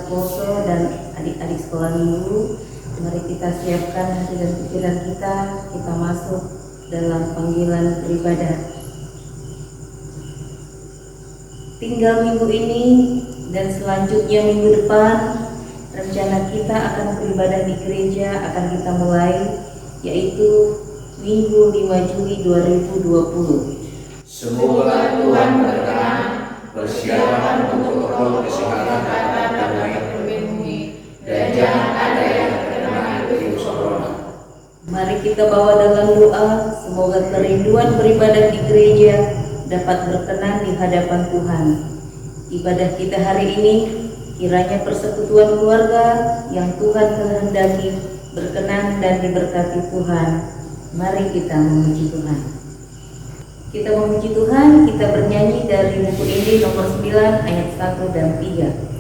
poso dan adik-adik sekolah minggu, mari kita siapkan hati dan pikiran kita masuk dalam panggilan beribadah. Tinggal minggu ini dan selanjutnya minggu depan, rencana kita akan beribadah di gereja akan kita mulai, yaitu Minggu 5 Juli 2020. Semoga Tuhan berkenan persiapan untuk protokol kesehatan dapat terpenuhi dan jangan ada yang terkena virus corona. Mari kita bawa dalam doa, semoga kerinduan beribadah di gereja dapat berkenan di hadapan Tuhan. Ibadah kita hari ini kiranya persekutuan keluarga yang Tuhan kehendaki berkenan dan diberkati Tuhan. Mari kita memuji Tuhan. Kita memuji Tuhan, kita bernyanyi dari buku Injil nomor 9 ayat 1 dan 3.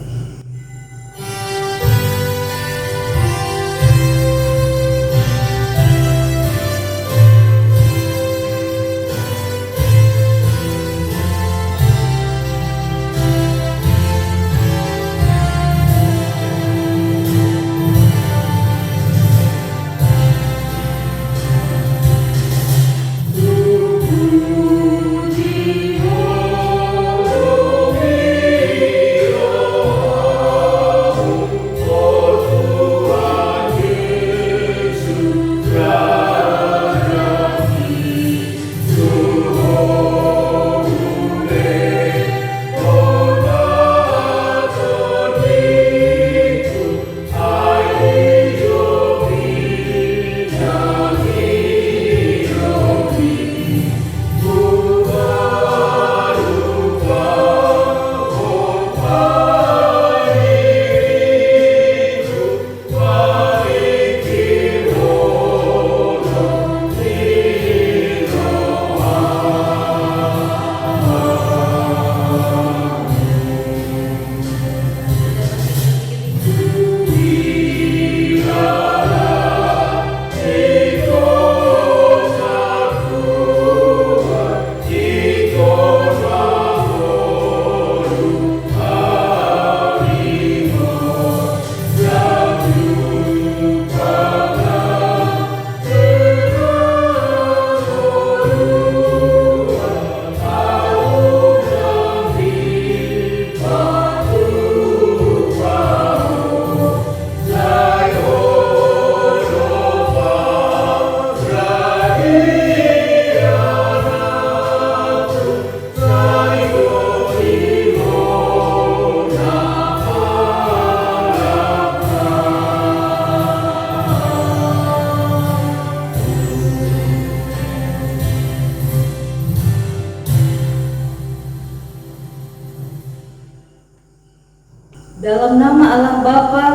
Dalam nama Allah Bapa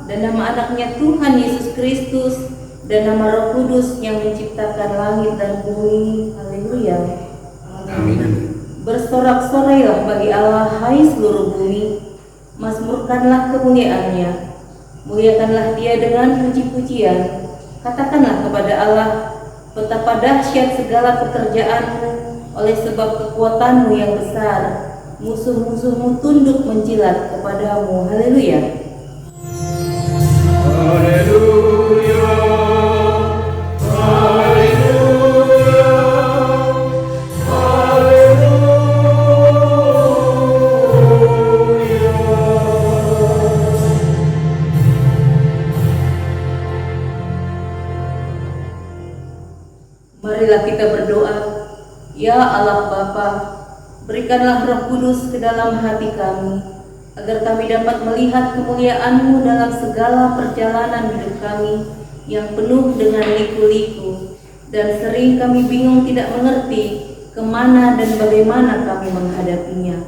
dan nama anaknya Tuhan Yesus Kristus dan nama Roh Kudus yang menciptakan langit dan bumi. Haleluya. Amin. Bersorak-sorailah bagi Allah, hai seluruh bumi. Mazmurkanlah kemuliaannya. Muliakanlah Dia dengan puji-pujian. Katakanlah kepada Allah, betapa dahsyat segala pekerjaanmu, oleh sebab kekuatanmu yang besar. Musuh-musuhmu tunduk menjilat kepadamu. Haleluya. Haleluya. Haleluya. Haleluya. Marilah kita berdoa. Ya Allah Bapa, berikanlah Roh Kudus ke dalam hati kami, agar kami dapat melihat kemuliaan-Mu dalam segala perjalanan hidup kami yang penuh dengan liku-liku, dan sering kami bingung tidak mengerti kemana dan bagaimana kami menghadapinya.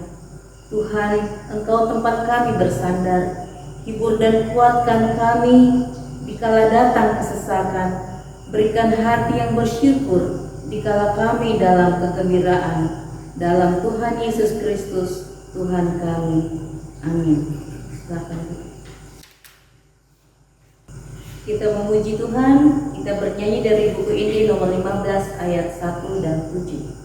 Tuhan, Engkau tempat kami bersandar, hibur dan kuatkan kami dikala datang kesesakan, berikan hati yang bersyukur dikala kami dalam kegembiraan. Dalam Tuhan Yesus Kristus, Tuhan kami. Amin. Silakan. Kita memuji Tuhan, kita bernyanyi dari buku Injil nomor 15 ayat 1 dan 7.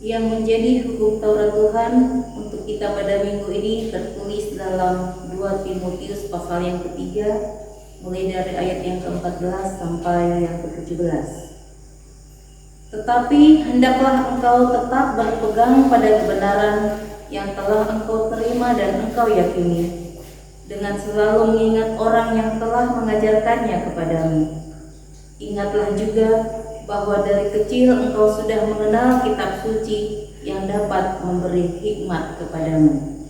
yang menjadi hukum Taurat Tuhan untuk kita pada minggu ini tertulis dalam 2 Timotius pasal yang ketiga, mulai dari ayat yang ke-14 sampai yang ke-17. Tetapi hendaklah engkau tetap berpegang pada kebenaran yang telah engkau terima dan engkau yakini, dengan selalu mengingat orang yang telah mengajarkannya kepadamu. Ingatlah juga bahwa dari kecil engkau sudah mengenal kitab suci yang dapat memberi hikmat kepadamu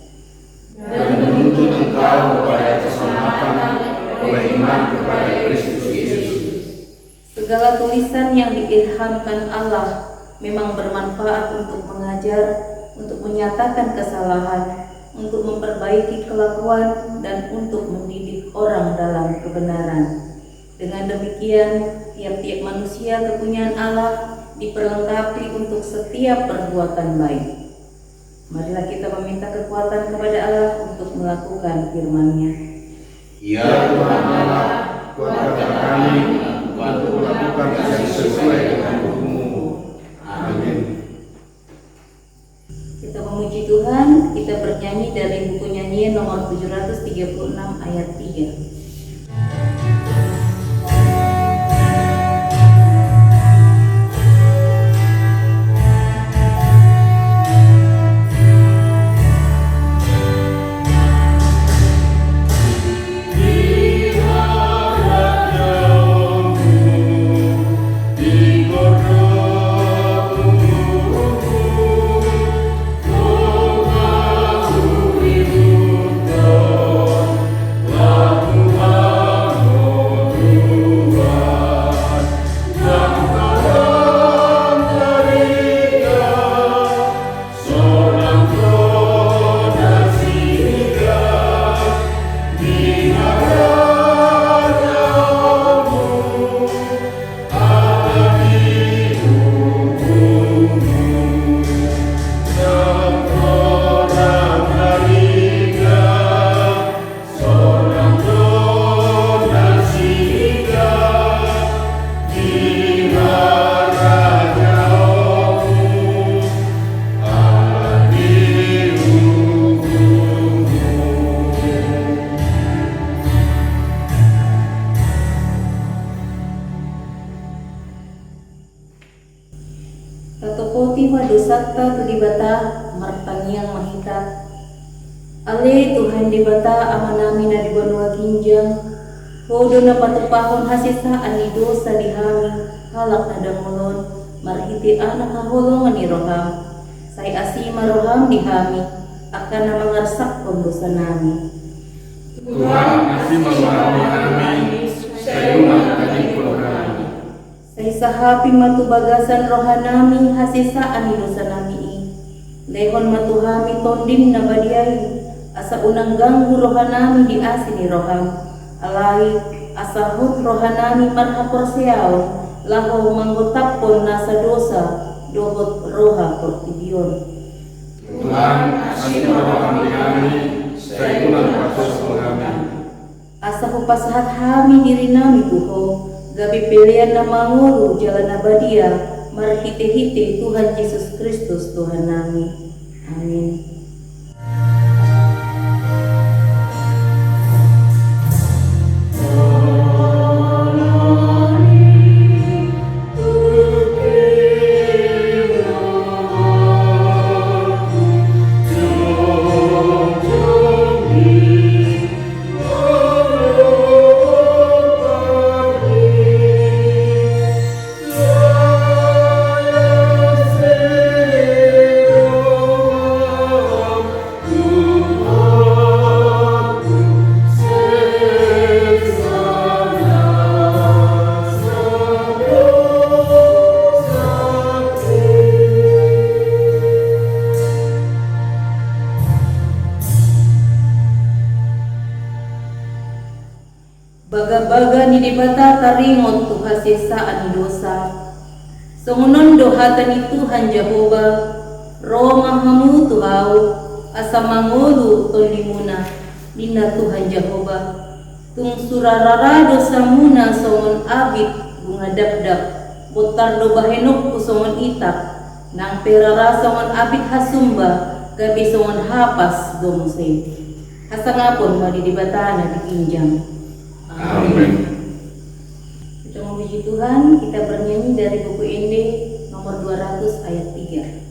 dan menuntut engkau kepada keselamatan oleh iman kepada Kristus Yesus. Segala tulisan yang diilhamkan Allah memang bermanfaat untuk mengajar, untuk menyatakan kesalahan, untuk memperbaiki kelakuan, dan untuk mendidik orang dalam kebenaran. Dengan demikian, tiap-tiap manusia kepunyaan Allah diperlengkapi untuk setiap perbuatan baik. Marilah kita meminta kekuatan kepada Allah untuk melakukan firman-Nya. Ya Tuhan Allah, kuatkan kami untuk melakukan yang sesuai dengan hukum-Mu. Amin. Kita memuji Tuhan, kita bernyanyi dari buku nyanyian nomor 736 ayat 3. Tatopoti madosakta tulibata martangiang mahita. Ale Tuhan dibata amanami na dibanua ginjang. Hodo na patupahon hasisa anido sa dihami halak na damulon marhiti anak kahulungan ni roham. Say asima roham dihami akan na mangarsak dosa nami. Tuhan asima roham dihami sa rumah kadipun kami. Say sahapi matubagasan rohanami hasisa ani dosa nami. Lehon matuhami tondin na badiay asa unang ganggu rohanami di asini roham. Alai asahut rohanami marhaporseaw laho manggotapon nasa dosa dohot roha portibion. Tuhan asima roham dihami sa unang pasos kami. Asa hupasahat hami diri nami tuho. Gabi pilihan na mangulu jalan abadia, marhite-hite Tuhan Yesus Kristus Tuhan nami. Amin. Baga-baga ni dibata taringot tu hasisa ani dosa. Sungunon dohatan ni Tuhan Jehovah, roh mahamu tuhau, asa mangulu tolimuna, nina Tuhan Jehovah. Tung surarara dosa muna songon abit bunga dapdap, botar do bahenok ku songon itak, nang perara songon abit hasumba gabi songon hapas gomse hasangapun madi di batana dipinjam. Amin. Kita memuji Tuhan, kita bernyanyi dari buku Inde nomor 200 ayat 3.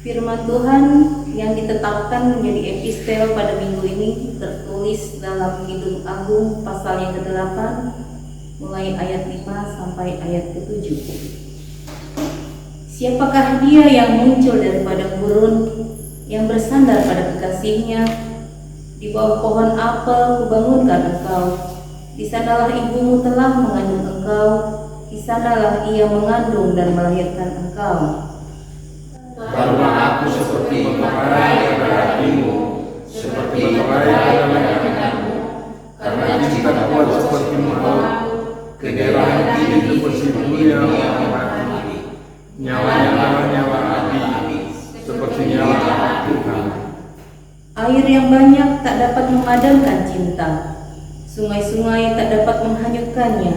Firman Tuhan yang ditetapkan menjadi epistel pada minggu ini tertulis dalam Kidung Agung pasal yang ke-8 mulai ayat 5 sampai ayat ke-7. Siapakah dia yang muncul dari padang gurun, yang bersandar pada kekasihnya? Di bawah pohon apel kubangunkan engkau, di sanalah ibumu telah mengandung engkau, di sanalah ia mengandung dan melahirkan engkau. Karena aku seperti perai pada hatimu, seperti perai dalam tanganmu, karena jika kuat seperti maut, kedera hati itu bersih-bersih mati, nyala api, seperti nyala Tuhan. Air yang banyak tak dapat memadamkan cinta, sungai-sungai tak dapat menghanyutkannya.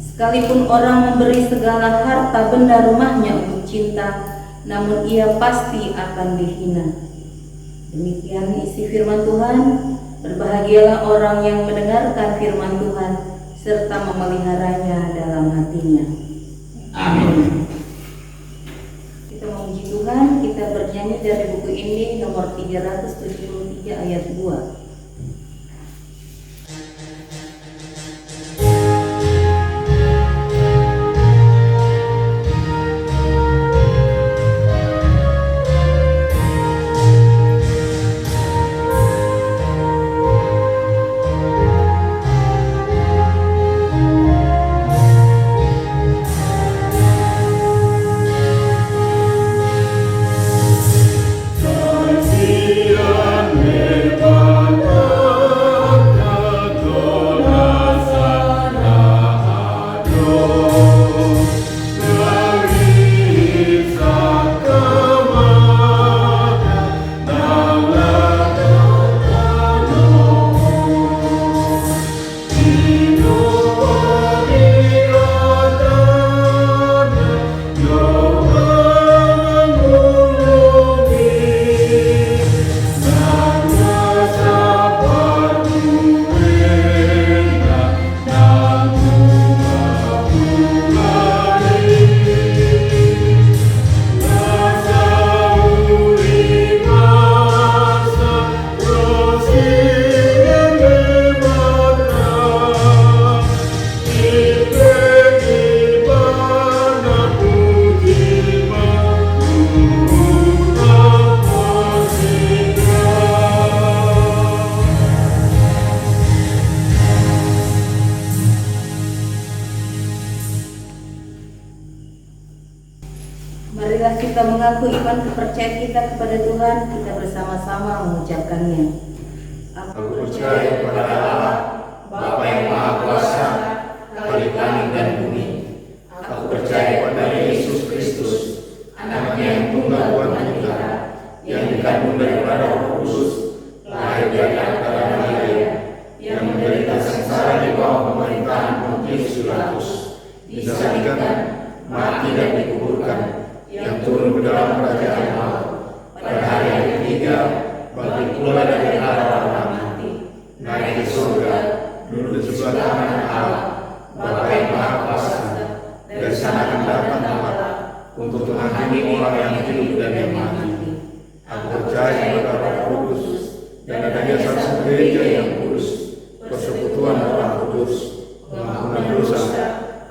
Sekalipun orang memberi segala harta benda rumahnya untuk cinta, namun ia pasti akan dihina. Demikian isi firman Tuhan. Berbahagialah orang yang mendengarkan firman Tuhan serta memeliharanya dalam hatinya. Amin. Kita memuji Tuhan, kita bernyanyi dari buku Inde nomor 373 ayat 2. Marilah kita mengaku iman kepercayaan kita kepada Tuhan, kita bersama-sama mengucapkannya. Aku percaya kepada Allah, Bapa yang Maha Kuasa, Khalik langit dan bumi. Aku percaya kepada Yesus Kristus, Anaknya yang tunggal Tuhan kita, yang dikandung daripada bagi pula dari orang mati, naik ke surga, duduk di sebelah kanan Allah, Bapa yang Maha Kuasa, dari sana akan datang kembali untuk menghakimi orang yang hidup dan yang mati. Aku percaya pada Roh Kudus dan adanya satu gereja yang kudus, persekutuan Roh Kudus, pengampunan dosa,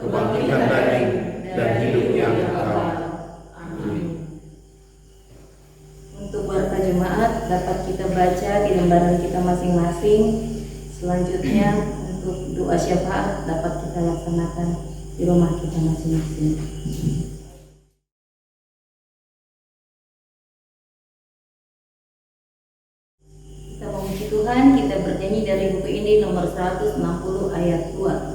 kebangkitan daging, dan hidup yang kekal. Amin. Untuk warta jemaat dapat kita baca di lembaran kita masing-masing. Selanjutnya untuk doa syafaat dapat kita laksanakan di rumah kita masing-masing. Kita memuji Tuhan, kita bernyanyi dari buku ini nomor 160 ayat 2.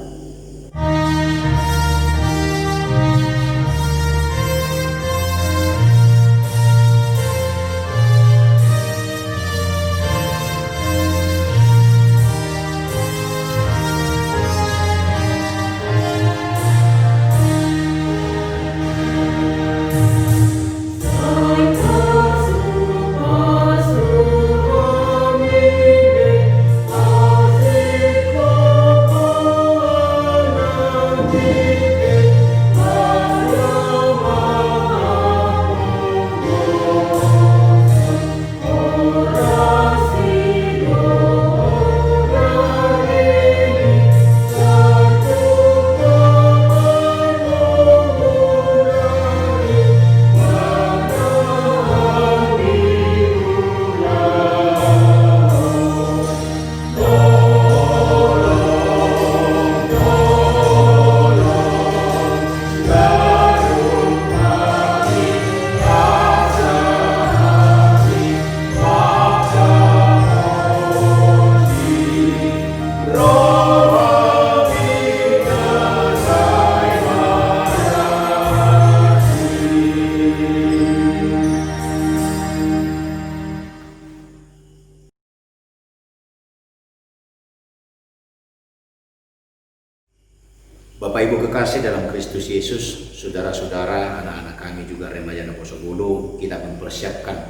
Bapak Ibu kekasih dalam Kristus Yesus, saudara-saudara, anak-anak kami juga remaja Wonosobo, kita mempersiapkan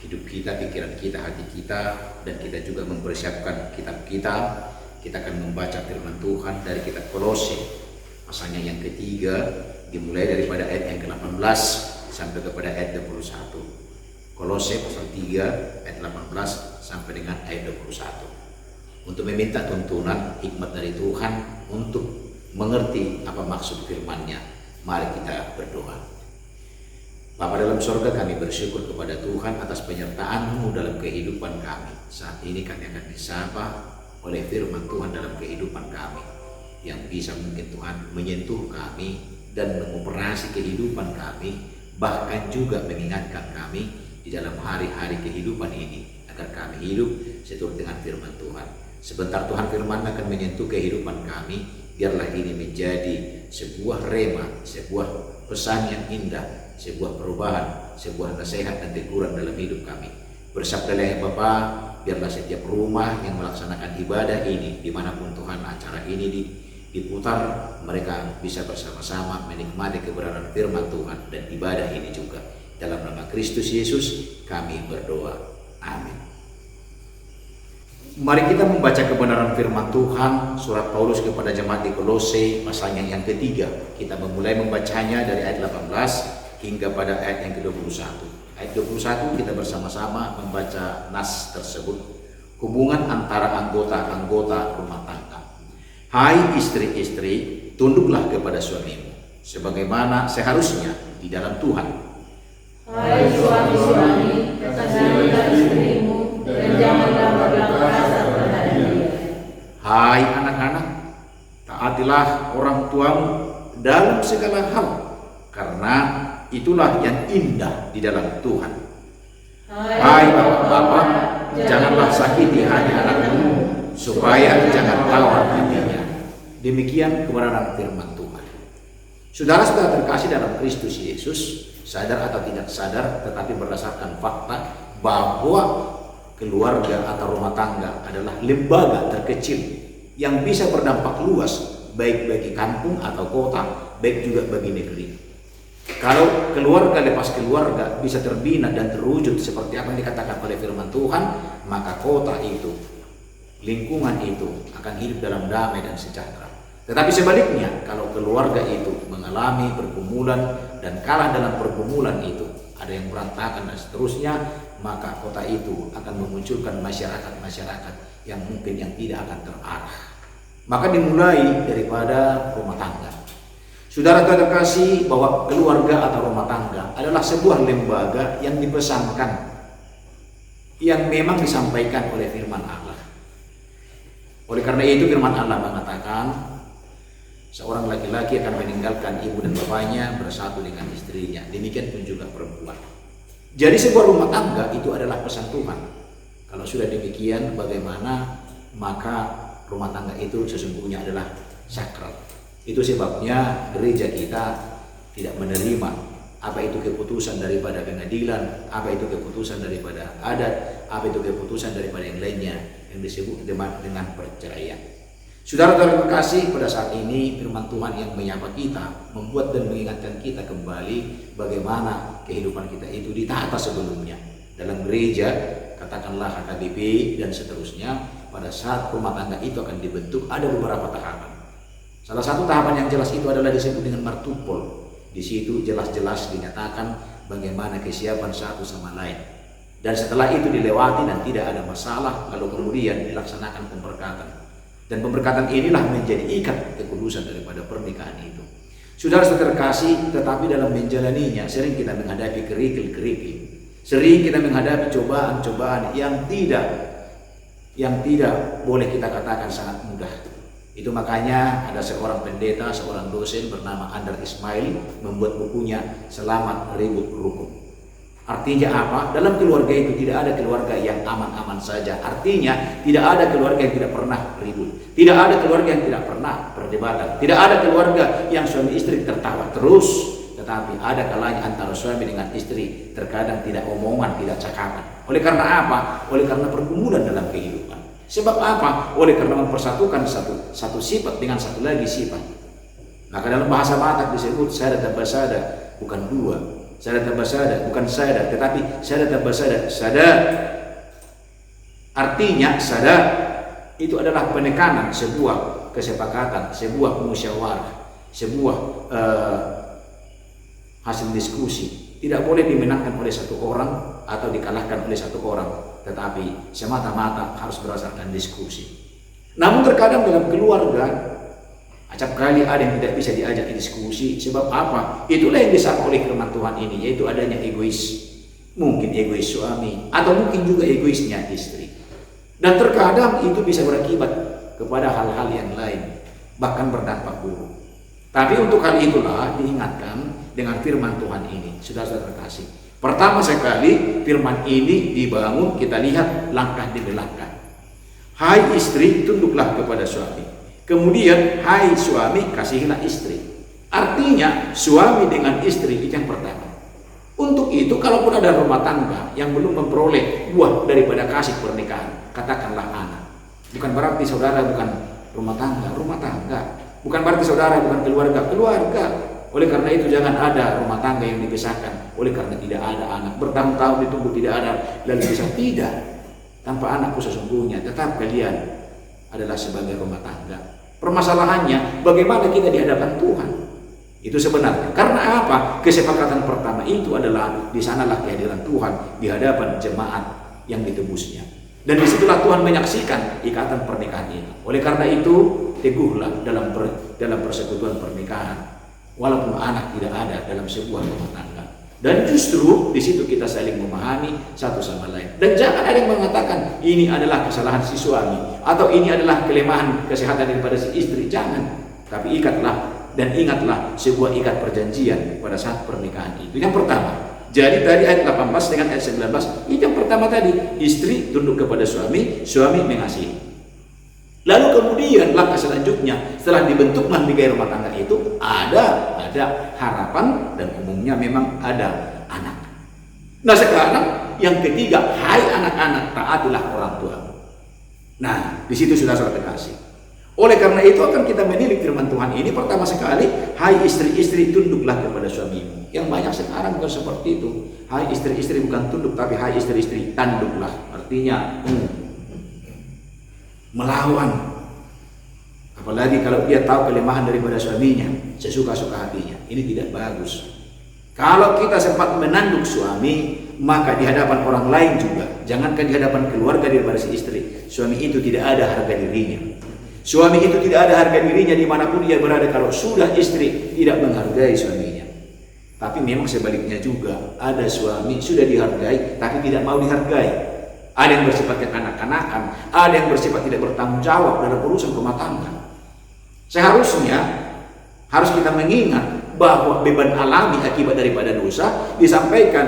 hidup kita, pikiran kita, hati kita, dan kita juga mempersiapkan kitab kita. Kita akan membaca firman Tuhan dari kitab Kolose, pasalnya yang ketiga, dimulai daripada ayat yang ke-18 sampai kepada ayat 21. Kolose pasal 3 ayat 18 sampai dengan ayat 21. Untuk meminta tuntunan hikmat dari Tuhan untuk mengerti apa maksud firman-Nya, mari kita berdoa. Bapa dalam sorga, kami bersyukur kepada Tuhan atas penyertaan-Mu dalam kehidupan kami. Saat ini kami akan disapa oleh firman Tuhan dalam kehidupan kami, yang bisa mungkin Tuhan menyentuh kami dan mengoperasi kehidupan kami, bahkan juga mengingatkan kami di dalam hari-hari kehidupan ini, agar kami hidup seturut dengan firman Tuhan. Sebentar Tuhan firman akan menyentuh kehidupan kami, biarlah ini menjadi sebuah rema, sebuah pesan yang indah, sebuah perubahan, sebuah nasihat dan teguran dalam hidup kami. Bersabdalah ya Bapa, biarlah setiap rumah yang melaksanakan ibadah ini, dimanapun Tuhan acara ini diputar, mereka bisa bersama-sama menikmati kebenaran firman Tuhan dan ibadah ini juga. Dalam nama Kristus Yesus kami berdoa. Amin. Mari kita membaca kebenaran firman Tuhan, surat Paulus kepada jemaat di Kolose, pasalnya yang ketiga. Kita memulai membacanya dari ayat 18 hingga pada ayat yang ke-21. Ayat 21 kita bersama-sama membaca nas tersebut. Hubungan antara anggota-anggota rumah tangga. Hai istri-istri, tunduklah kepada suamimu, sebagaimana seharusnya di dalam Tuhan. Hai suami-suami, kasihilah istrimu, dan janganlah berlaku kasar terhadap dia. Hai anak-anak, taatilah orang tuamu dalam segala hal, karena itulah yang indah di dalam Tuhan. Hai bapak-bapak, janganlah sakiti hati anakmu, supaya jangan lawan hatinya. Demikian kebenaran firman Tuhan. Saudara-saudara terkasih dalam Kristus Yesus, sadar atau tidak sadar, tetapi berdasarkan fakta bahwa keluarga atau rumah tangga adalah lembaga terkecil yang bisa berdampak luas, baik bagi kampung atau kota, baik juga bagi negeri. Kalau keluarga lepas keluarga bisa terbina dan terwujud seperti apa yang dikatakan oleh firman Tuhan, maka kota itu, lingkungan itu akan hidup dalam damai dan sejahtera. Tetapi sebaliknya, kalau keluarga itu mengalami pergumulan dan kalah dalam pergumulan itu, ada yang berantakan dan seterusnya, maka kota itu akan memunculkan masyarakat-masyarakat yang mungkin yang tidak akan terarah. Maka dimulai daripada rumah tangga. Saudara terkasih, bahwa keluarga atau rumah tangga adalah sebuah lembaga yang dipesankan, yang memang disampaikan oleh firman Allah. Oleh karena itu firman Allah mengatakan, seorang laki-laki akan meninggalkan ibu dan bapaknya, bersatu dengan istrinya. Demikian pun juga perempuan. Jadi sebuah rumah tangga itu adalah pesan Tuhan. Kalau sudah demikian, bagaimana? Maka rumah tangga itu sesungguhnya adalah sakral. Itu sebabnya gereja kita tidak menerima apa itu keputusan daripada pengadilan, apa itu keputusan daripada adat, apa itu keputusan daripada yang lainnya yang disebut dengan perceraian. Saudara terkasih, pada saat ini firman Tuhan yang menyapa kita, membuat dan mengingatkan kita kembali bagaimana kehidupan kita itu ditata sebelumnya. Dalam gereja, katakanlah HKBP dan seterusnya, pada saat rumah tangga itu akan dibentuk, ada beberapa tahapan. Salah satu tahapan yang jelas itu adalah disebut dengan martupol. Di situ jelas-jelas dinyatakan bagaimana kesiapan satu sama lain. Dan setelah itu dilewati dan tidak ada masalah, lalu kemudian dilaksanakan pemberkatan. Dan pemberkatan inilah menjadi ikat kekudusan daripada pernikahan itu. Saudara terkasih, tetapi dalam menjalaninya sering kita menghadapi kerikil-kerikil. Sering kita menghadapi cobaan-cobaan yang tidak boleh kita katakan sangat mudah. Itu makanya ada seorang pendeta, seorang dosen bernama Andar Ismail membuat bukunya Selamat Ribut Rukun. Artinya apa? Dalam keluarga itu tidak ada keluarga yang aman-aman saja. Artinya tidak ada keluarga yang tidak pernah ribut. Tidak ada keluarga yang tidak pernah perdebatan. Tidak ada keluarga yang suami istri tertawa terus. Tetapi ada kalanya antara suami dengan istri terkadang tidak omongan, tidak cakapan. Oleh karena apa? Oleh karena pergumulan dalam kehidupan. Sebab apa? Oleh karena mempersatukan satu sifat dengan satu lagi sifat. Maka dalam bahasa Batak disebut sada tabasada, bukan dua. Sada tabasada, bukan sada, tetapi sada tabasada. Sada artinya sada itu adalah penekanan sebuah kesepakatan, sebuah musyawarah, sebuah hasil diskusi. Tidak boleh dimenangkan oleh satu orang atau dikalahkan oleh satu orang, tetapi semata-mata harus berdasarkan diskusi. Namun terkadang dalam keluarga acap kali ada yang tidak bisa diajak diskusi. Sebab apa? Itulah yang disapa oleh firman Tuhan ini, yaitu adanya egois. Mungkin egois suami atau mungkin juga egoisnya istri. Dan terkadang itu bisa berakibat kepada hal-hal yang lain, bahkan berdampak buruk. Tapi untuk hal itulah diingatkan dengan firman Tuhan ini, saudara terkasih. Pertama sekali firman ini dibangun, kita lihat langkah demi langkah. Hai istri, tunduklah kepada suami. Kemudian, hai suami, kasihilah istri. Artinya, suami dengan istri itu yang pertama. Untuk itu, kalaupun ada rumah tangga yang belum memperoleh buah daripada kasih pernikahan, katakanlah anak. Bukan berarti saudara bukan rumah tangga. Bukan berarti saudara bukan keluarga. Oleh karena itu jangan ada rumah tangga yang dipisahkan oleh karena tidak ada anak. Bertahun-tahun ditunggu tidak ada, lalu bisa tidak. Tanpa anakku sesungguhnya tetap kalian adalah sebagai rumah tangga. Permasalahannya bagaimana kita di hadapan Tuhan. Itu sebenarnya. Karena apa? Kesepakatan pertama itu adalah di sanalah kehadiran Tuhan di hadapan jemaat yang ditebusnya. Dan disitulah Tuhan menyaksikan ikatan pernikahan ini. Oleh karena itu teguhlah dalam persekutuan pernikahan. Walaupun anak tidak ada dalam sebuah rumah tangga. Dan justru di situ kita saling memahami satu sama lain. Dan jangan ada yang mengatakan ini adalah kesalahan si suami atau ini adalah kelemahan kesehatan daripada si istri. Jangan. Tapi ikatlah dan ingatlah sebuah ikat perjanjian pada saat pernikahan itu. Yang pertama. Jadi tadi ayat 18 dengan ayat 19 itu yang pertama tadi, istri tunduk kepada suami, suami mengasihi. Lalu kemudian langkah selanjutnya setelah dibentuklah tiga rumah tangga itu ada harapan dan umumnya memang ada anak. Nah sekarang yang ketiga, hai anak-anak taatilah orang tua. Nah di situ sudah saudara kasih. Oleh karena itu akan kita menilik firman Tuhan ini pertama sekali, hai istri-istri tunduklah kepada suamimu. Yang banyak sekarang bukan seperti itu. Hai istri-istri bukan tunduk, tapi hai istri-istri tanduklah. Artinya melawan. Apalagi kalau dia tahu kelemahan daripada suaminya, sesuka-suka hatinya. Ini tidak bagus. Kalau kita sempat menanduk suami, maka di hadapan orang lain juga, jangankan di hadapan keluarga daripada si istri, suami itu tidak ada harga dirinya. Suami itu tidak ada harga dirinya dimanapun dia berada kalau sudah istri tidak menghargai suaminya. Tapi memang sebaliknya juga, ada suami sudah dihargai tapi tidak mau dihargai. Ada yang bersifat kekanak-kanakan, ada yang bersifat tidak bertanggung jawab dalam urusan rumah tangga. Seharusnya harus kita mengingat bahwa beban alami akibat daripada dosa disampaikan,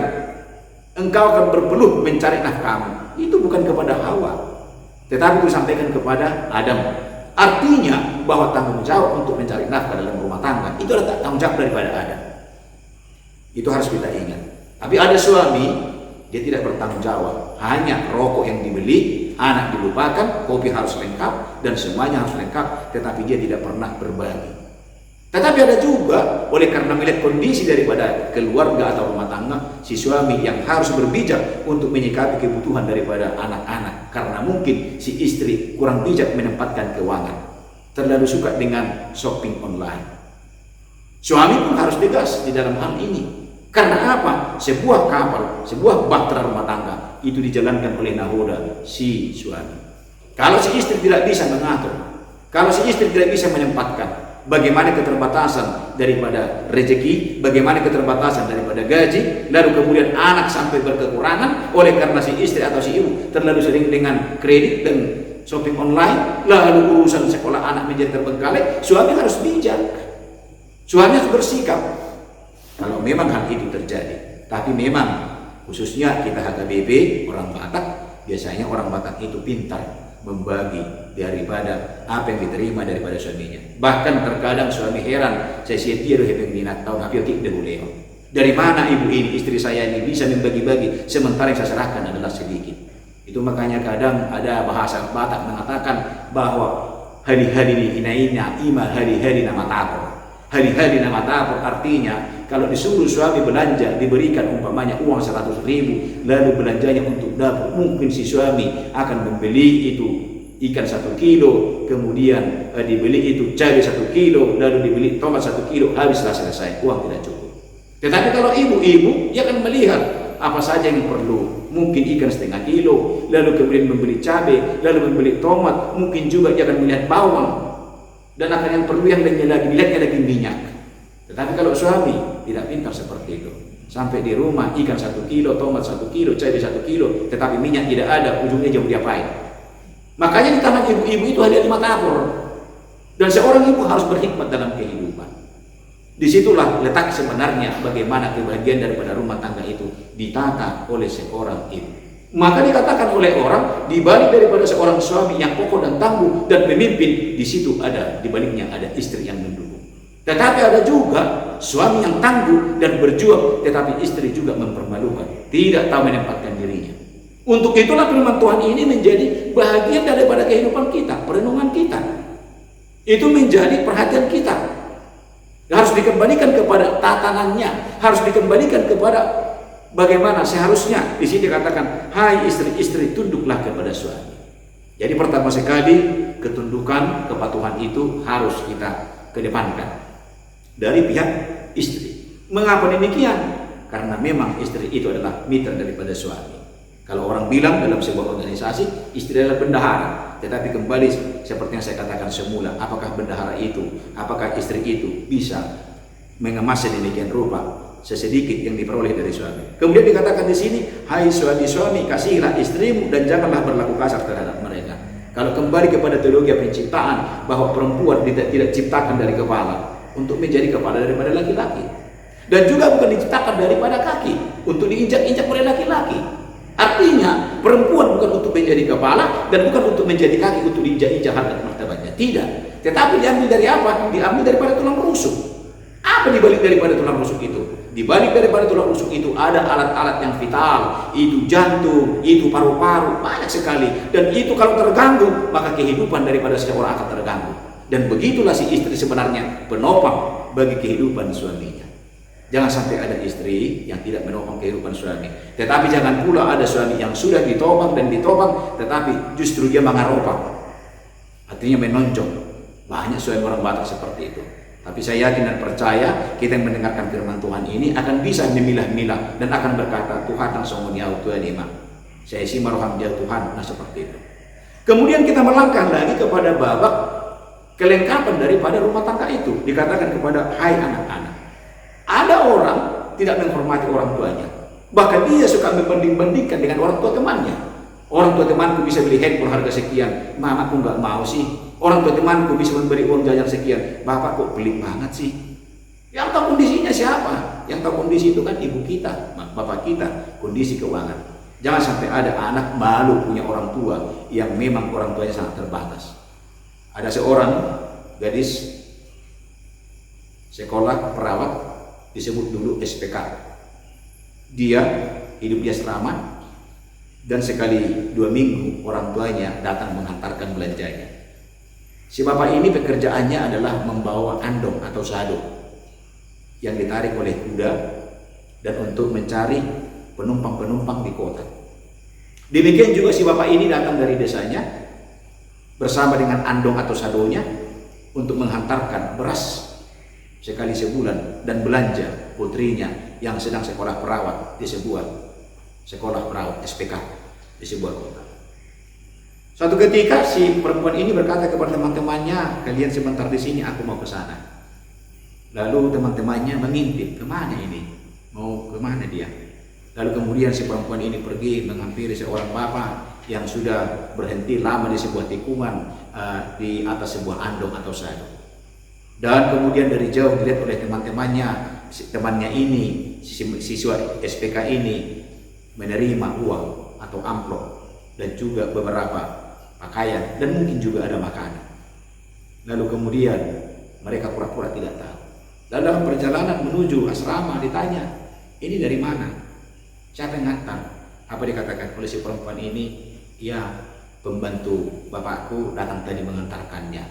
engkau akan berpeluh mencari nafkahmu. Itu bukan kepada Hawa, tetapi disampaikan kepada Adam. Artinya bahwa tanggung jawab untuk mencari nafkah dalam rumah tangga itu adalah tanggung jawab daripada Adam. Itu harus kita ingat. Tapi ada suami, dia tidak bertanggung jawab. Hanya rokok yang dibeli, anak dilupakan, kopi harus lengkap, dan semuanya harus lengkap, tetapi dia tidak pernah berbagi. Tetapi ada juga, oleh karena melihat kondisi daripada keluarga atau rumah tangga, si suami yang harus berbijak untuk menyikapi kebutuhan daripada anak-anak. Karena mungkin si istri kurang bijak menempatkan keuangan, terlalu suka dengan shopping online. Suami pun harus tegas di dalam hal ini. Karena apa? Sebuah kapal, sebuah bahtera rumah tangga itu dijalankan oleh nahoda si suami. Kalau si istri tidak bisa mengatur, kalau si istri tidak bisa menempatkan, bagaimana keterbatasan daripada rezeki, bagaimana keterbatasan daripada gaji, lalu kemudian anak sampai berkekurangan oleh karena si istri atau si ibu terlalu sering dengan kredit dan shopping online, lalu urusan sekolah anak menjadi terbengkalai. Suami harus bijak, suami harus bersikap kalau memang hal itu terjadi. Tapi memang khususnya kita HKBP orang Batak, biasanya orang Batak itu pintar membagi daripada apa yang diterima daripada suaminya. Bahkan terkadang suami heran, saya setia hepeng minat tahun hampir tidak boleh. Dari mana ibu ini, istri saya ini bisa membagi-bagi sementara yang saya serahkan adalah sedikit. Itu makanya kadang ada bahasa Batak mengatakan bahwa hari-hari ini inaina ima hari-hari nama tapor. Hari-hari nama tapor artinya kalau disuruh suami belanja, diberikan umpamanya uang 100.000, lalu belanjanya untuk dapur, mungkin si suami akan membeli itu ikan 1 kilo, kemudian dibeli itu cabai 1 kilo, lalu dibeli tomat 1 kilo, habislah selesai, uang tidak cukup. Tetapi kalau ibu-ibu, dia akan melihat apa saja yang perlu, mungkin ikan 0,5 kilo, lalu kemudian membeli cabai, lalu membeli tomat, mungkin juga dia akan melihat bawang, dan akan yang perlu yang lainnya lagi, dilihatnya lagi minyak. Tetapi kalau suami tidak pintar seperti itu, sampai di rumah ikan 1 kilo, tomat 1 kilo, cabai 1 kilo, tetapi minyak tidak ada, ujungnya jauh diapain? Makanya di tangan ibu-ibu itu ada 5 tabur, dan seorang ibu harus berhikmat dalam kehidupan. Disitulah letak sebenarnya bagaimana kebahagiaan daripada rumah tangga itu ditata oleh seorang ibu. Maka dikatakan oleh orang, dibalik daripada seorang suami yang kokoh dan tangguh dan pemimpin, di situ ada, dibaliknya ada istri yang mendukung. Tetapi ada juga suami yang tangguh dan berjuang, tetapi istri juga mempermalukan, tidak tahu menempatkan dirinya. Untuk itulah firman Tuhan ini menjadi bahagian daripada kehidupan kita, perenungan kita. Itu menjadi perhatian kita. Harus dikembalikan kepada tatanannya, harus dikembalikan kepada bagaimana seharusnya. Di sini dikatakan, hai istri-istri tunduklah kepada suami. Jadi pertama sekali ketundukan, kepatuhan itu harus kita kedepankan dari pihak istri. Mengapa demikian? Karena memang istri itu adalah mitra daripada suami. Kalau orang bilang dalam sebuah organisasi, istri adalah bendahara. Tetapi kembali seperti yang saya katakan semula, apakah bendahara itu, apakah istri itu bisa mengemas sedemikian rupa sesedikit yang diperoleh dari suami. Kemudian dikatakan di sini, hai suami-suami, kasihilah istrimu dan janganlah berlaku kasar terhadap mereka. Kalau kembali kepada teologi penciptaan, bahwa perempuan tidak diciptakan dari kepala untuk menjadi kepala daripada laki-laki, dan juga bukan diciptakan daripada kaki untuk diinjak-injak oleh laki-laki. Artinya perempuan bukan untuk menjadi kepala dan bukan untuk menjadi kaki untuk diinjak-injak harkat martabatnya, tidak. Tetapi diambil dari apa? Diambil daripada tulang rusuk. Apa dibalik daripada tulang rusuk itu? Di balik daripada tulang rusuk itu ada alat-alat yang vital, itu jantung, itu paru-paru, banyak sekali. Dan itu kalau terganggu, maka kehidupan daripada seseorang akan terganggu. Dan begitulah si istri sebenarnya penopang bagi kehidupan suaminya. Jangan sampai ada istri yang tidak menopang kehidupan suami. Tetapi jangan pula ada suami yang sudah ditopang dan ditopang, tetapi justru dia mengaropang. Artinya menonjol. Banyak suami orang Batak seperti itu. Tapi saya yakin dan percaya kita yang mendengarkan firman Tuhan ini akan bisa memilah-milah dan akan berkata, Tuhan langsung menjauh Tuhan ima. Saya isi maroham jauh Tuhan, nah seperti itu. Kemudian kita melangkah lagi kepada babak kelengkapan daripada rumah tangga itu. Dikatakan kepada hai anak-anak. Ada orang tidak menghormati orang tuanya. Bahkan dia suka membanding-bandingkan dengan orang tua temannya. Orang tua temanku bisa beli handphone harga sekian, mamaku nggak mau sih. Orang tua temanku bisa memberi uang jajan sekian, bapak kok pelit banget sih. Yang tahu kondisinya siapa? Yang tahu kondisi itu kan ibu kita, bapak kita, kondisi keuangan. Jangan sampai ada anak malu punya orang tua yang memang orang tuanya sangat terbatas. Ada seorang gadis sekolah perawat, disebut dulu SPK. Dia hidup di asrama dan sekali 2 minggu orang tuanya datang menghantarkan belanjanya. Si bapak ini pekerjaannya adalah membawa andong atau sado yang ditarik oleh kuda dan untuk mencari penumpang-penumpang di kota. Demikian juga si bapak ini datang dari desanya bersama dengan andong atau sadonya untuk menghantarkan beras sekali sebulan dan belanja putrinya yang sedang sekolah perawat di sebuah sekolah perawat SPK di sebuah kota. Suatu ketika si perempuan ini berkata kepada teman-temannya, kalian sebentar di sini, aku mau ke sana. Lalu teman-temannya mengintip, kemana ini? Mau kemana dia? Lalu kemudian si perempuan ini pergi menghampiri seorang bapak yang sudah berhenti lama di sebuah tikungan di atas sebuah andong atau sado. Dan kemudian dari jauh dilihat oleh temannya ini, siswa SPK ini menerima uang atau amplop dan juga beberapa pakaian dan mungkin juga ada makanan. Lalu kemudian mereka pura-pura tidak tahu. Lalu dalam perjalanan menuju asrama ditanya, ini dari mana? Siapa yang ngantar? Apa dikatakan oleh si perempuan ini? Ya, pembantu bapakku datang tadi mengantarkannya.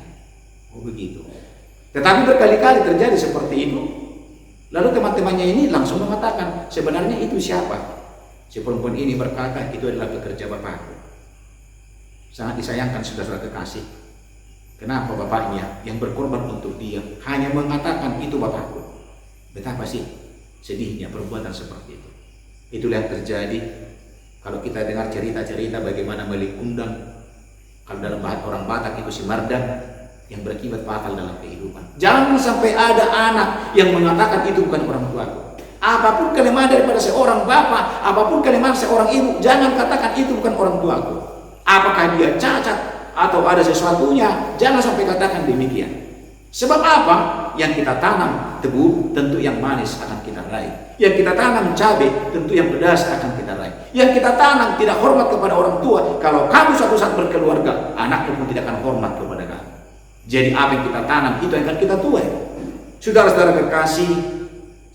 Oh begitu. Tetapi berkali-kali terjadi seperti itu. Lalu teman-temannya ini langsung mengatakan, sebenarnya itu siapa? Si perempuan ini berkata, itu adalah pekerja bapakku. Sangat disayangkan saudara kekasih. Kenapa bapaknya yang berkorban untuk dia hanya mengatakan itu bapakku? Betapa sih sedihnya perbuatan seperti itu. Itulah yang terjadi kalau kita dengar cerita-cerita bagaimana Melik Undang, kalau dalam bahasa orang Batak itu si Mardan yang berakibat fatal dalam kehidupan. Jangan sampai ada anak yang mengatakan itu bukan orang tuaku. Apapun kelemahan daripada seorang bapak, apapun kelemahan seorang ibu, jangan katakan itu bukan orang tuaku. Apakah dia cacat atau ada sesuatunya, jangan sampai katakan demikian. Sebab apa? Yang kita tanam tebu, tentu yang manis akan kita raih. Yang kita tanam cabai, tentu yang pedas akan kita raih. Yang kita tanam tidak hormat kepada orang tua, kalau kamu suatu saat berkeluarga, anakmu pun tidak akan hormat kepada kamu. Jadi apa yang kita tanam, itu yang akan kita tuai. Saudara-saudara kekasih,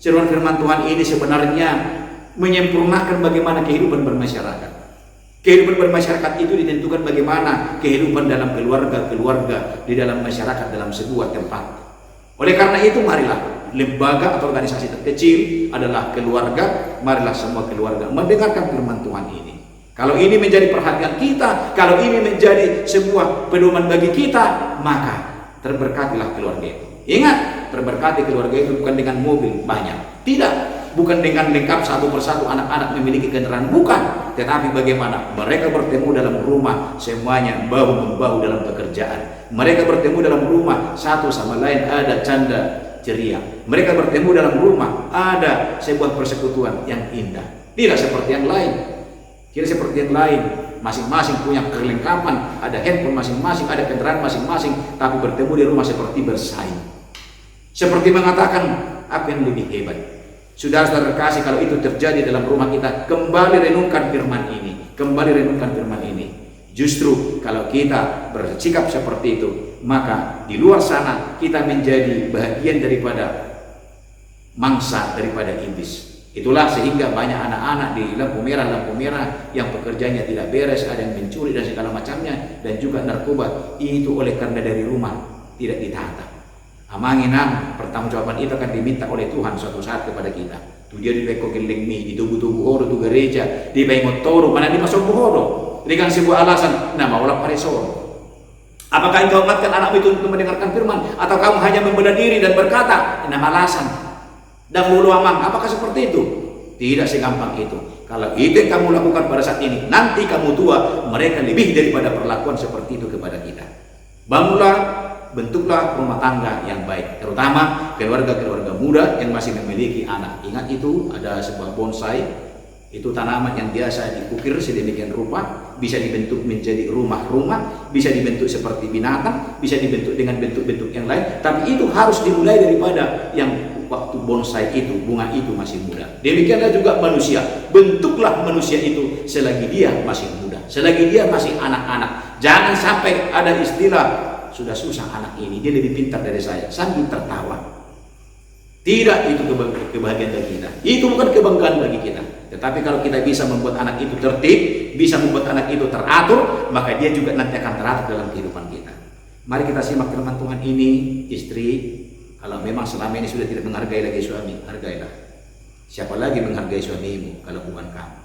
seruan firman Tuhan ini sebenarnya menyempurnakan bagaimana kehidupan bermasyarakat. Kehidupan bermasyarakat itu ditentukan bagaimana kehidupan dalam keluarga-keluarga, di dalam masyarakat, dalam sebuah tempat. Oleh karena itu marilah lembaga atau organisasi terkecil adalah keluarga, marilah semua keluarga mendengarkan firman Tuhan ini. Kalau ini menjadi perhatian kita, kalau ini menjadi sebuah pedoman bagi kita, maka terberkatilah keluarga itu. Ingat, terberkati keluarga itu bukan dengan mobil banyak, tidak. Bukan dengan lengkap satu persatu anak-anak memiliki kendaraan, bukan. Tetapi bagaimana mereka bertemu dalam rumah, semuanya bahu-membahu dalam pekerjaan. Mereka bertemu dalam rumah, satu sama lain ada canda ceria. Mereka bertemu dalam rumah, ada sebuah persekutuan yang indah. Tidak seperti yang lain. Tidak seperti yang lain. Masing-masing punya kelengkapan, ada handphone masing-masing, ada kendaraan masing-masing, tapi bertemu di rumah seperti bersaing. Seperti mengatakan, apa yang lebih hebat? Saudara-saudara kasih, kalau itu terjadi dalam rumah kita, kembali renungkan firman ini. Kembali renungkan firman ini. Justru kalau kita bersikap seperti itu, maka di luar sana kita menjadi bagian daripada mangsa daripada iblis. Itulah sehingga banyak anak-anak di lampu merah yang pekerjaannya tidak beres, ada yang mencuri dan segala macamnya, dan juga narkoba. Itu oleh karena dari rumah tidak ditata. Amanginam, pertanggungjawaban itu akan diminta oleh Tuhan suatu saat kepada kita. Tu dia di beko geleng mi, di tubuh horo tu gereja, di bayi motoro, mana di masuk horo dengan sebuah alasan nama olah paresor. Apakah engkau umatkan anakmu itu untuk mendengarkan firman, atau kamu hanya membela diri dan berkata nama alasan dan mulu amang? Apakah seperti itu? Tidak segampang itu. Kalau itu yang kamu lakukan pada saat ini, nanti kamu tua, mereka lebih daripada perlakuan seperti itu kepada kita. Bangunlah, bentuklah rumah tangga yang baik, terutama keluarga-keluarga muda yang masih memiliki anak. Ingat itu, ada sebuah bonsai, itu tanaman yang biasa dikukir sedemikian rupa, bisa dibentuk menjadi rumah-rumah, bisa dibentuk seperti binatang, bisa dibentuk dengan bentuk-bentuk yang lain, tapi itu harus dimulai daripada yang waktu bonsai itu, bunga itu masih muda. Demikianlah juga manusia, bentuklah manusia itu selagi dia masih muda, selagi dia masih anak-anak. Jangan sampai ada istilah, sudah susah anak ini, dia lebih pintar dari saya, sambil tertawa. Tidak, itu kebahagiaan bagi kita. Itu bukan kebanggaan bagi kita. Tetapi kalau kita bisa membuat anak itu tertib, bisa membuat anak itu teratur, maka dia juga nanti akan teratur dalam kehidupan kita. Mari kita simak firman Tuhan ini. Istri, kalau memang selama ini sudah tidak menghargai lagi suami, hargailah. Siapa lagi menghargai suamimu kalau bukan kamu?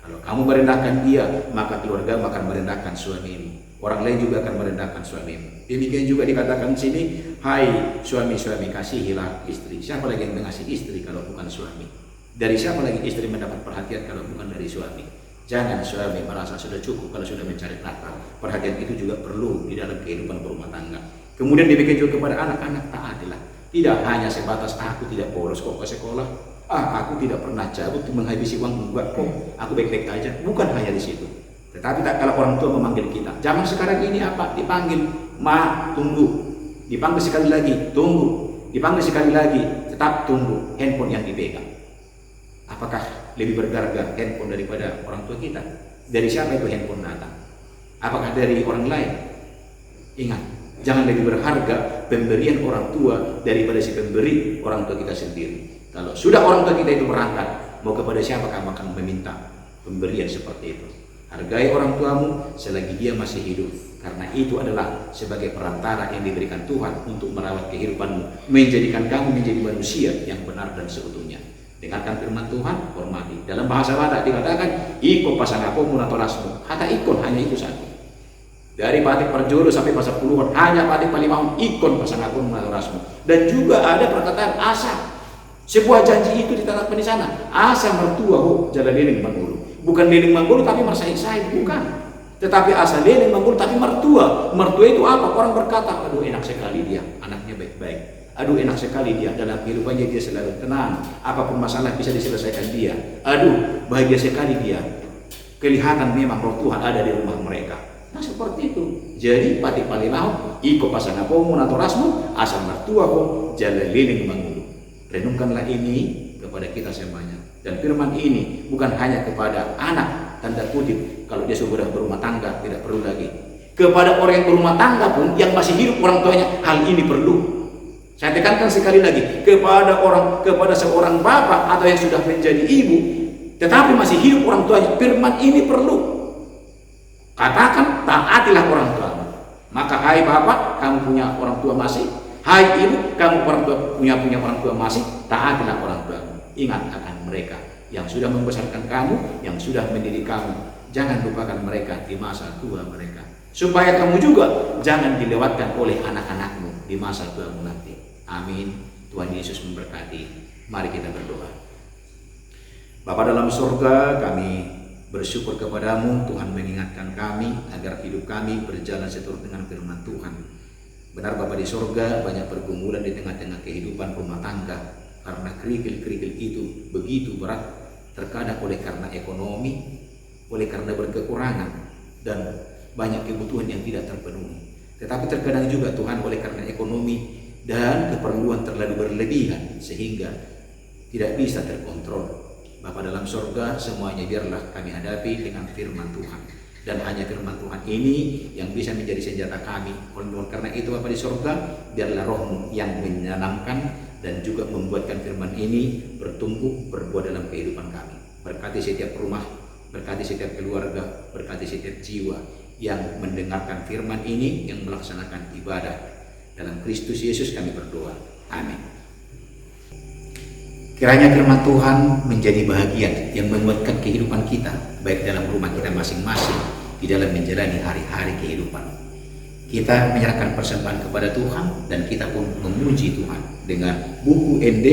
Kalau kamu merendahkan dia, maka keluarga akan merendahkan suamimu. Orang lain juga akan merendahkan suamimu. Demikian juga dikatakan di sini, hai suami-suami, kasihilah istri. Siapa lagi yang mengasihi istri kalau bukan suami? Dari siapa lagi istri mendapat perhatian kalau bukan dari suami? Jangan suami merasa sudah cukup kalau sudah mencari nafkah. Perhatian itu juga perlu di dalam kehidupan berumah tangga. Kemudian demikian juga kepada anak-anak, taatilah. Tidak hanya sebatas aku tidak bolos kok ke sekolah, aku tidak pernah cabut menghabisi uang, enggak kok, aku baik-baik aja. Bukan hanya di situ. Tetapi tak kalau orang tua memanggil kita, zaman sekarang ini apa? Dipanggil, ma, tunggu. Dipanggil sekali lagi, tunggu. Dipanggil sekali lagi, tetap tunggu. Handphone yang dipegang. Apakah lebih berharga handphone daripada orang tua kita? Dari siapa itu handphone datang? Apakah dari orang lain? Ingat, jangan lebih berharga pemberian orang tua daripada si pemberi orang tua kita sendiri. Kalau sudah orang tua kita itu berangkat, mau kepada siapa kamu akan meminta pemberian seperti itu? Hargai orang tuamu selagi dia masih hidup, karena itu adalah sebagai perantara yang diberikan Tuhan untuk merawat kehidupanmu, menjadikan kamu menjadi manusia yang benar dan seutuhnya. Dengarkan firman Tuhan, hormati. Dalam bahasa Batak dikatakan, iko pasangapomu natorasmu. Kata ikon hanya itu satu. Dari Patik Parjolo sampai pasal puluhan, hanya Patik Palimahun, ikon pasangapomu natorasmu. Dan juga ada perkataan asa. Sebuah janji itu ditetapkan di sana. Asa mertua jalan liling mangulu. Bukan liling mangulu tapi mersaing-saing, bukan. Tetapi asa liling mangulu tapi mertua. Mertua itu apa? Orang berkata, aduh enak sekali dia, anaknya baik-baik. Aduh enak sekali dia, dalam kehidupannya dia selalu tenang. Apapun masalah bisa diselesaikan dia. Aduh bahagia sekali dia. Kelihatan memang roh Tuhan ada di rumah mereka. Nah seperti itu. Jadi Patik Palimahun, iko pasangapomu natorasmu, asal mertua jalan liling mangulu. Renungkanlah ini kepada kita semuanya. Dan firman ini bukan hanya kepada anak, tanda kutip, kalau dia sudah berumah tangga tidak perlu lagi. Kepada orang yang berumah tangga pun yang masih hidup orang tuanya, hal ini perlu. Saya tekankan sekali lagi, kepada seorang bapak atau yang sudah menjadi ibu, tetapi masih hidup orang tuanya, firman ini perlu. Katakan, taatilah orang tuamu. Maka hai bapak, kamu punya orang tua masih. Hai ibu, kamu punya orang tua masih, taatilah orang tuamu. Ingat akan mereka yang sudah membesarkan kamu, yang sudah mendidik kamu. Jangan lupakan mereka di masa tua mereka. Supaya kamu juga jangan dilewatkan oleh anak-anakmu di masa tuamu nanti. Amin. Tuhan Yesus memberkati. Mari kita berdoa. Bapa dalam surga, kami bersyukur kepadamu. Tuhan mengingatkan kami agar hidup kami berjalan seturut dengan firman Tuhan. Benar Bapa di surga, banyak pergumulan di tengah-tengah kehidupan rumah tangga. Karena kerikil-kerikil itu begitu berat. Terkadang oleh karena ekonomi, oleh karena berkekurangan, dan banyak kebutuhan yang tidak terpenuhi. Tetapi terkadang juga Tuhan oleh karena ekonomi dan keperluan terlalu berlebihan sehingga tidak bisa terkontrol. Bapa dalam surga, semuanya biarlah kami hadapi dengan firman Tuhan. Dan hanya firman Tuhan ini yang bisa menjadi senjata kami. Karena itu Bapa di surga, biarlah Roh-Mu yang menyenangkan dan juga membuatkan firman ini bertumbuh, berbuah dalam kehidupan kami. Berkati setiap rumah, berkati setiap keluarga, berkati setiap jiwa yang mendengarkan firman ini, yang melaksanakan ibadah. Dalam Kristus Yesus kami berdoa. Amin. Kiranya firman Tuhan menjadi bahagian yang menguatkan kehidupan kita, baik dalam rumah kita masing-masing, di dalam menjalani hari-hari kehidupan. Kita menyerahkan persembahan kepada Tuhan dan kita pun memuji Tuhan dengan buku ND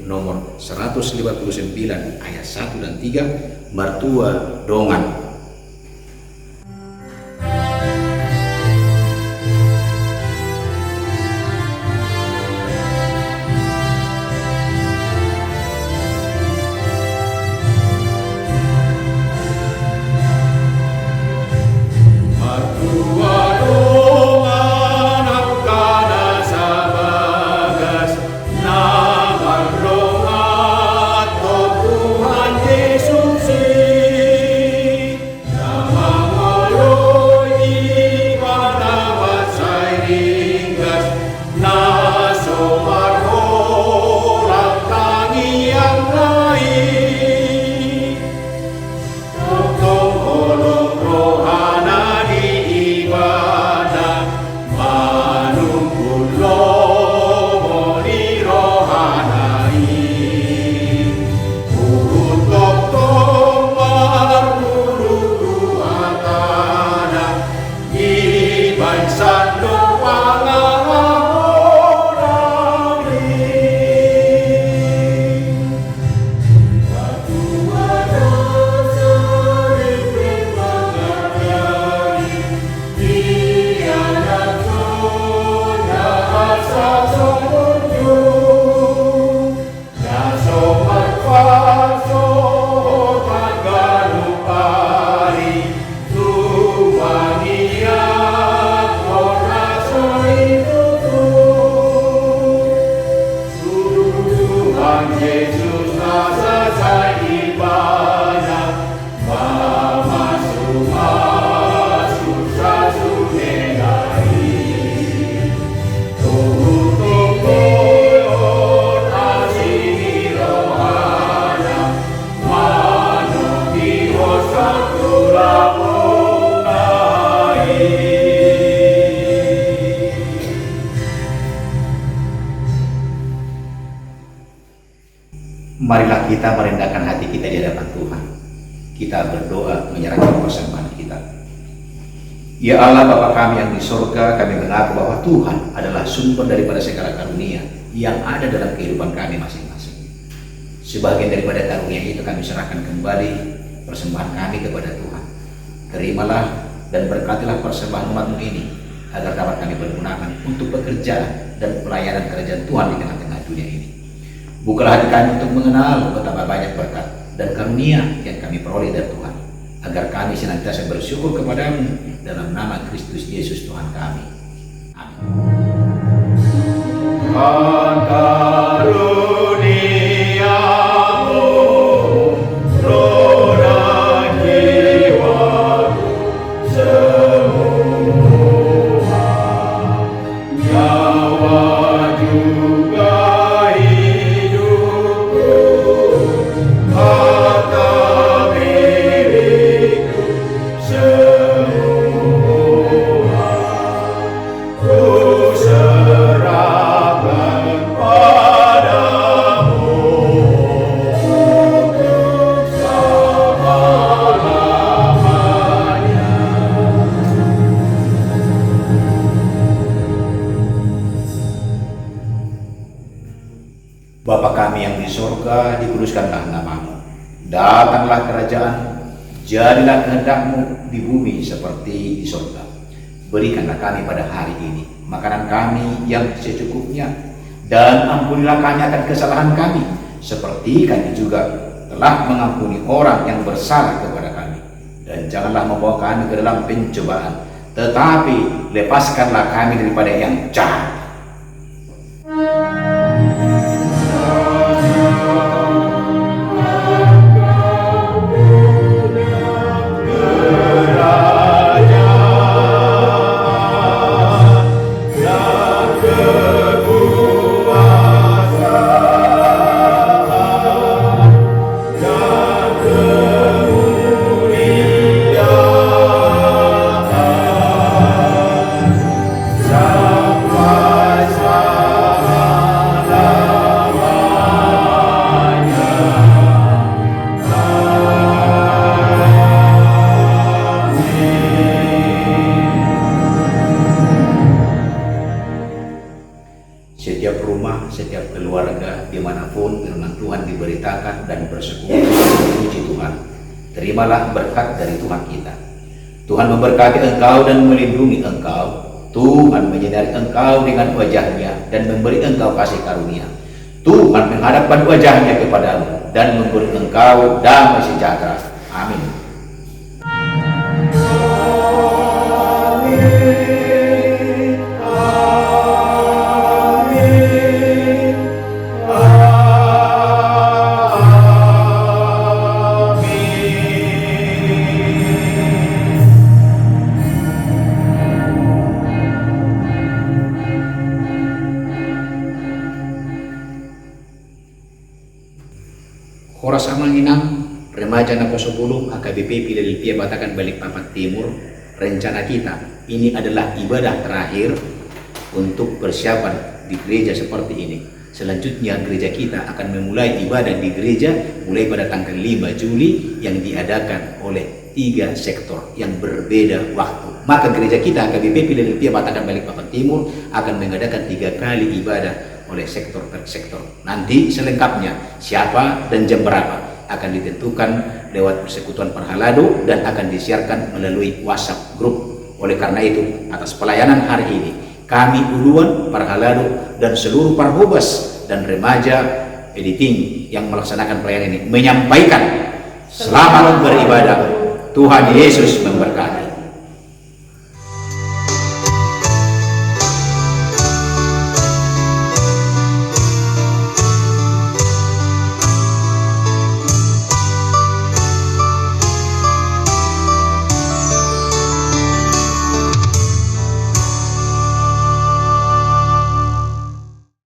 nomor 159 ayat 1 dan 3, Mertua Dongan. Marilah kita merendahkan hati kita di hadapan Tuhan. Kita berdoa menyerahkan persembahan kita. Ya Allah Bapa kami yang di surga, kami mengaku bahwa Tuhan adalah sumber daripada segala karunia yang ada dalam kehidupan kami masing-masing. Sebagian daripada karunia itu kami serahkan kembali persembahan kami kepada Tuhan. Terimalah dan berkatilah persembahan umat-Mu ini, agar dapat kami pergunakan untuk pekerjaan dan pelayanan kerajaan Tuhan di tengah-tengah dunia ini. Bukalah hati kami untuk mengenal betapa banyak berkat dan karunia yang kami peroleh dari Tuhan, agar kami senantiasa bersyukur kepada-Mu dalam nama Kristus Yesus Tuhan kami. Amin. Bapa kami yang di surga, dikuduskanlah nama-Mu. Datanglah kerajaan-Mu, jadilah kehendak-Mu di bumi seperti di surga. Berikanlah kami pada hari ini makanan kami yang secukupnya, dan ampunilah kami akan kesalahan kami, seperti kami juga telah mengampuni orang yang bersalah kepada kami. Dan janganlah membawa kami ke dalam pencobaan, tetapi lepaskanlah kami daripada yang jahat. Kerajaan setiap keluarga dimanapun firman Tuhan diberitakan dan bersekutu puji Tuhan. Terimalah berkat dari Tuhan kita. Tuhan memberkati engkau dan melindungi engkau. Tuhan menyinari engkau dengan wajahnya dan memberi engkau kasih karunia. Tuhan menghadapkan wajahnya kepadamu dan memberi engkau damai sejahtera. Amin. Horas Amanginang, Remaja Napo 10, AKBP Philadelphia Batangan Balikpapan Timur. Rencana kita ini adalah ibadah terakhir untuk persiapan di gereja seperti ini. Selanjutnya gereja kita akan memulai ibadah di gereja mulai pada tanggal 5 Juli yang diadakan oleh 3 sektor yang berbeda waktu. Maka gereja kita AKBP Philadelphia Batangan Balikpapan Timur akan mengadakan 3 kali ibadah oleh sektor per sektor. Nanti selengkapnya siapa dan jam berapa akan ditentukan lewat Persekutuan Parhalado dan akan disiarkan melalui WhatsApp grup. Oleh karena itu, atas pelayanan hari ini, kami Uluan, Parhalado dan seluruh Parhobas dan remaja editing yang melaksanakan pelayanan ini menyampaikan selamat beribadah. Tuhan Yesus memberkati.